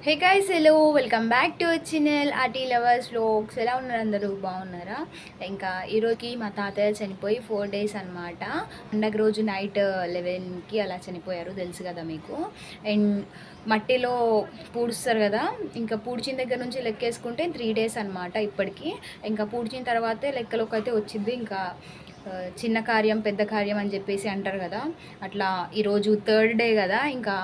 Hey guys, hello, welcome back to our channel arty lovers vlogs. ఎలా ఉన్నారు? అందరూ బాగున్నారా? ఇంకా ఈరోజుకి మా తాతయ్య చనిపోయి 4 days అనమాట. పండగ రోజు నైట్ 11కి అలా చనిపోయారు, తెలుసు కదా మీకు. అండ్ మట్టిలో పూడుస్తారు కదా, ఇంకా పూడ్చిన దగ్గర నుంచి లెక్కేసుకుంటే 3 days అనమాట ఇప్పటికి. ఇంకా పూడ్చిన తర్వాతే లెక్కలోకి అయితే వచ్చింది. ఇంకా చిన్న కార్యం పెద్ద కార్యం అని చెప్పేసి అంటారు కదా, అట్లా ఈరోజు 3rd day కదా. ఇంకా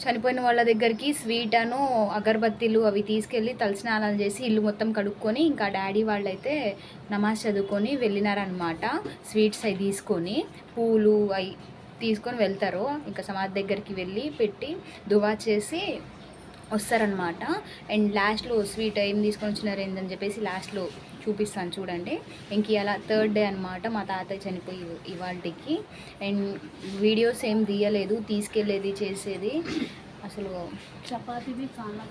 చనిపోయిన వాళ్ళ దగ్గరికి స్వీట్ అను అగరబత్తీలు అవి తీసుకెళ్ళి తలస్నానాలు చేసి ఇల్లు మొత్తం కడుక్కొని, ఇంకా డాడీ వాళ్ళైతే నమాజ్ చదువుకొని వెళ్ళినారనమాట. స్వీట్స్ అవి తీసుకొని, పూలు అవి తీసుకొని వెళ్తారు. ఇంకా సమాధి దగ్గరికి వెళ్ళి పెట్టి దువా చేసి వస్తారనమాట. అండ్ లాస్ట్లో స్వీట్ ఏం తీసుకొని వచ్చినారు ఏందని చెప్పేసి లాస్ట్లో చూపిస్తాను చూడండి. ఇంక ఇలా 3rd day అనమాట మా తాతయ్య చనిపోయి ఇవాళకి. అండ్ వీడియోస్ ఏం తీయలేదు, తీసుకెళ్ళేది చేసేది అసలు. చపాతీవి చాలా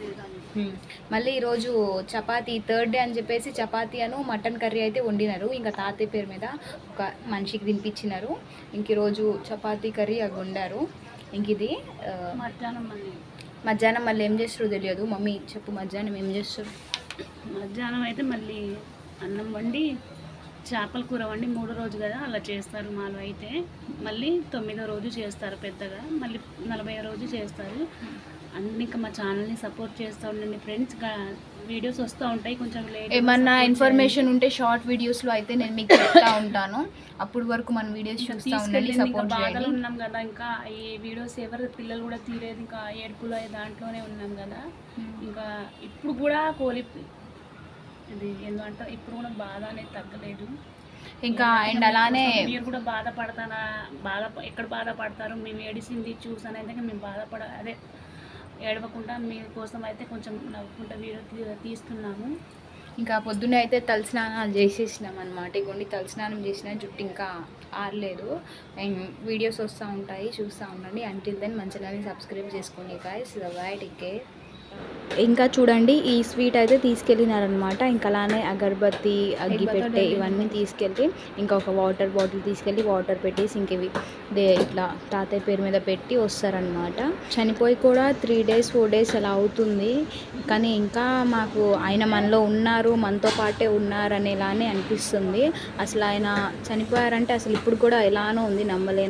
మళ్ళీ ఈరోజు చపాతీ 3rd day అని చెప్పేసి చపాతీ అను మటన్ కర్రీ అయితే వండినారు. ఇంకా తాతయ్య పేరు మీద ఒక మనిషికి తినిపించినారు. ఇంక ఈరోజు చపాతీ కర్రీ అవి వండారు. ఇంక ఇది మధ్యాహ్నం మళ్ళీ ఏం చేస్తారో తెలియదు. మమ్మీ చెప్పు, మధ్యాహ్నం ఏం చేస్తారు? మధ్యాహ్నం అయితే మళ్ళీ అన్నం వండి చేపల కూర వండి 3వ రోజు కదా అలా చేస్తారు మాలో. అయితే మళ్ళీ 9వ రోజు చేస్తారు పెద్దగా, మళ్ళీ 40వ రోజు చేస్తారు. అన్ని ఇంకా మా ఛానల్ని సపోర్ట్ చేస్తూ ఉండండి ఫ్రెండ్స్. వీడియోస్ వస్తూ ఉంటాయి, కొంచెం లేట్. ఏమన్నా ఇన్ఫర్మేషన్ ఉంటే షార్ట్ వీడియోస్లో అయితే నేను మీకు చెప్తా ఉంటాను. అప్పుడు వరకు మన వీడియోస్ చూస్తూ ఉండండి, సపోర్ట్ బాధలు ఉన్నాం కదా. ఇంకా ఈ వీడియోస్ ఎవరు పిల్లలు కూడా తీరేది, ఇంకా ఏడుపులు దాంట్లోనే ఉన్నాం కదా. ఇంకా ఇప్పుడు కూడా ఇది ఎందుకంటే ఇప్పుడు కూడా బాధ అనేది తగ్గలేదు ఇంకా. అండ్ అలానే మీరు కూడా ఎక్కడ బాధపడతారు, మేము ఏడిసింది చూసానైతే మేము అదే ఏడవకుండా మీకోసం అయితే కొంచెం నవ్వుకుంటా వీడియో తీస్తున్నాము. ఇంకా పొద్దున్నే అయితే తలస్నానాలు చేసేసినాం అనమాట. ఇగోండి తలస్నానం చేసిన, జుట్టు ఇంకా ఆరలేదు. అండ్ వీడియోస్ వస్తూ ఉంటాయి, చూస్తూ ఉండండి. అంటిల్ దెన్ మంచిగానే సబ్స్క్రైబ్ చేసుకోండి గాయ్స్. By, take care. ఇంకా చూడండి, ఈ స్వీట్ అయితే తీసుకెళ్ళినారనమాట. ఇంకా అలానే అగరబత్తి, అగ్గిపెట్టె ఇవన్నీ తీసుకెళ్ళి, ఇంకా ఒక వాటర్ బాటిల్ తీసుకెళ్ళి వాటర్ పెట్టేసి ఇంక ఇవి ఇట్లా తాతయ్య పేరు మీద పెట్టి వస్తారనమాట. చనిపోయి కూడా 3 days 4 days అలా అవుతుంది. కానీ ఇంకా మాకు ఆయన మనలో ఉన్నారు, మనతో పాటే ఉన్నారు అనేలానే అనిపిస్తుంది. అసలు ఆయన చనిపోయారంటే అసలు ఇప్పుడు కూడా ఎలానో ఉంది, నమ్మలేను.